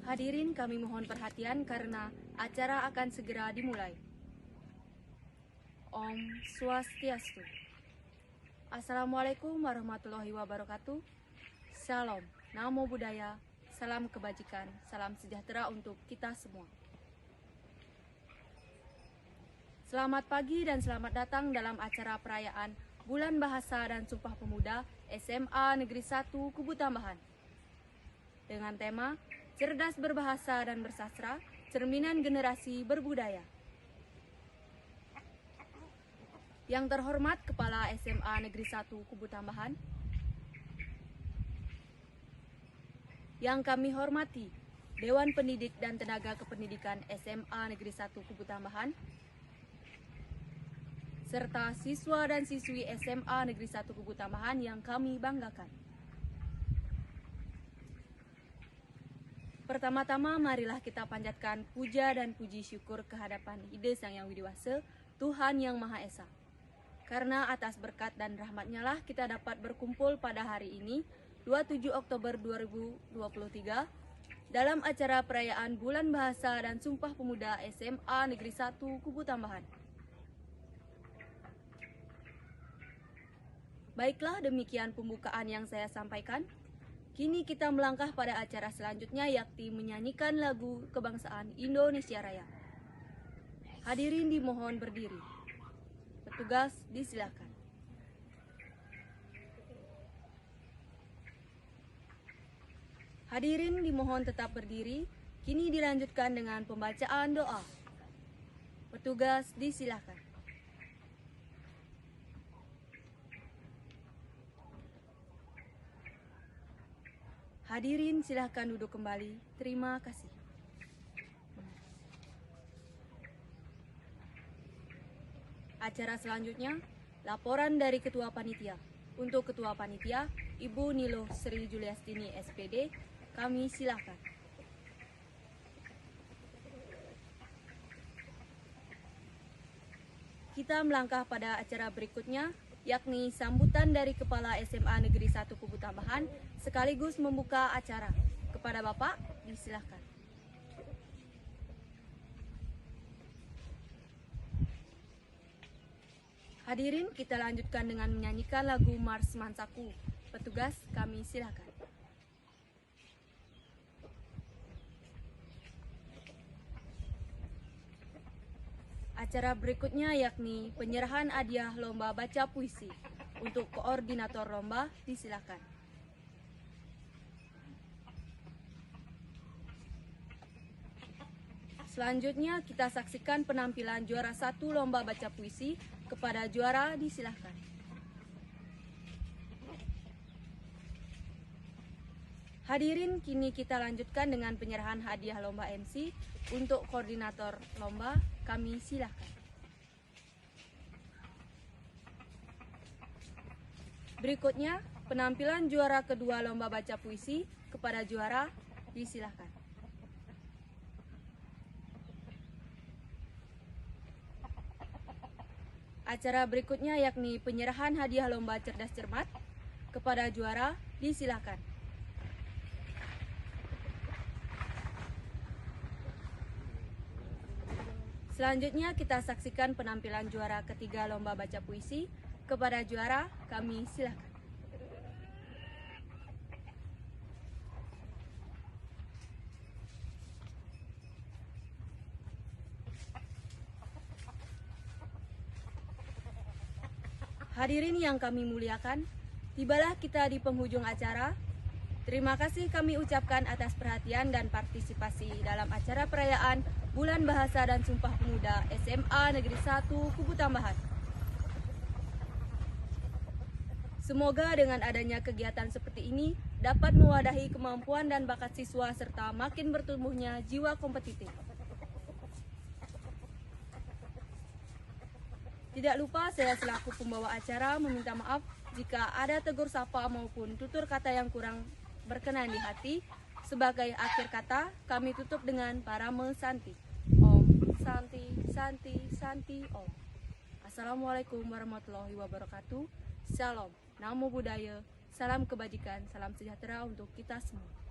Hadirin, kami mohon perhatian karena acara akan segera dimulai. Om Swastiastu. Assalamualaikum warahmatullahi wabarakatuh. Shalom, Namo Buddhaya, salam kebajikan, salam sejahtera untuk kita semua. Selamat pagi dan selamat datang dalam acara perayaan Bulan Bahasa dan Sumpah Pemuda SMA Negeri 1 Kubu Tambahan. Dengan tema Cerdas Berbahasa dan Bersastra, Cerminan Generasi Berbudaya. Yang terhormat Kepala SMA Negeri 1 Kubu Tambahan, yang kami hormati Dewan Pendidik dan Tenaga Kependidikan SMA Negeri 1 Kubu Tambahan, serta siswa dan siswi SMA Negeri 1 Kubu Tambahan yang kami banggakan. Pertama-tama marilah kita panjatkan puja dan puji syukur kehadapan Ide Sang Yang Widiwasa, Tuhan Yang Maha Esa. Karena atas berkat dan rahmat-Nya lah kita dapat berkumpul pada hari ini, 27 Oktober 2023, dalam acara perayaan Bulan Bahasa dan Sumpah Pemuda SMA Negeri 1 Kubu Tambahan. Baiklah, demikian pembukaan yang saya sampaikan. Kini kita melangkah pada acara selanjutnya, yakni menyanyikan lagu kebangsaan Indonesia Raya. Hadirin dimohon berdiri. Petugas disilakan. Hadirin dimohon tetap berdiri. Kini dilanjutkan dengan pembacaan doa. Petugas disilakan. Hadirin silahkan duduk kembali. Terima kasih. Acara selanjutnya, laporan dari Ketua Panitia. Untuk Ketua Panitia, Ibu Nilo Sri Juliastini SPD, kami silahkan. Kita melangkah pada acara berikutnya, yakni sambutan dari Kepala SMA Negeri 1 Kubu Tambahan sekaligus membuka acara. Kepada Bapak, disilahkan. Hadirin, kita lanjutkan dengan menyanyikan lagu Mars Mansaku. Petugas, kami silahkan. Acara berikutnya yakni penyerahan hadiah lomba baca puisi. Untuk koordinator lomba, disilakan. Selanjutnya kita saksikan penampilan juara 1 lomba baca puisi. Kepada juara, disilakan. Hadirin, kini kita lanjutkan dengan penyerahan hadiah lomba MC. Untuk koordinator lomba, kami silakan. Berikutnya, penampilan juara kedua lomba baca puisi. Kepada juara, disilakan. Acara berikutnya yakni penyerahan hadiah lomba cerdas cermat. Kepada juara, disilakan. Selanjutnya kita saksikan penampilan juara ketiga lomba baca puisi. Kepada juara, kami silakan. Hadirin yang kami muliakan, tibalah kita di penghujung acara. Terima kasih kami ucapkan atas perhatian dan partisipasi dalam acara perayaan Bulan Bahasa dan Sumpah Pemuda SMA Negeri 1 Kubu Tambahan. Semoga dengan adanya kegiatan seperti ini dapat mewadahi kemampuan dan bakat siswa serta makin bertumbuhnya jiwa kompetitif. Tidak lupa saya selaku pembawa acara meminta maaf jika ada tegur sapa maupun tutur kata yang kurang berkenan di hati. Sebagai akhir kata, kami tutup dengan Parama Santi. Om Santi, Santi, Santi, Om. Assalamualaikum warahmatullahi wabarakatuh. Shalom, Namo Buddhaya, salam kebajikan, salam sejahtera untuk kita semua.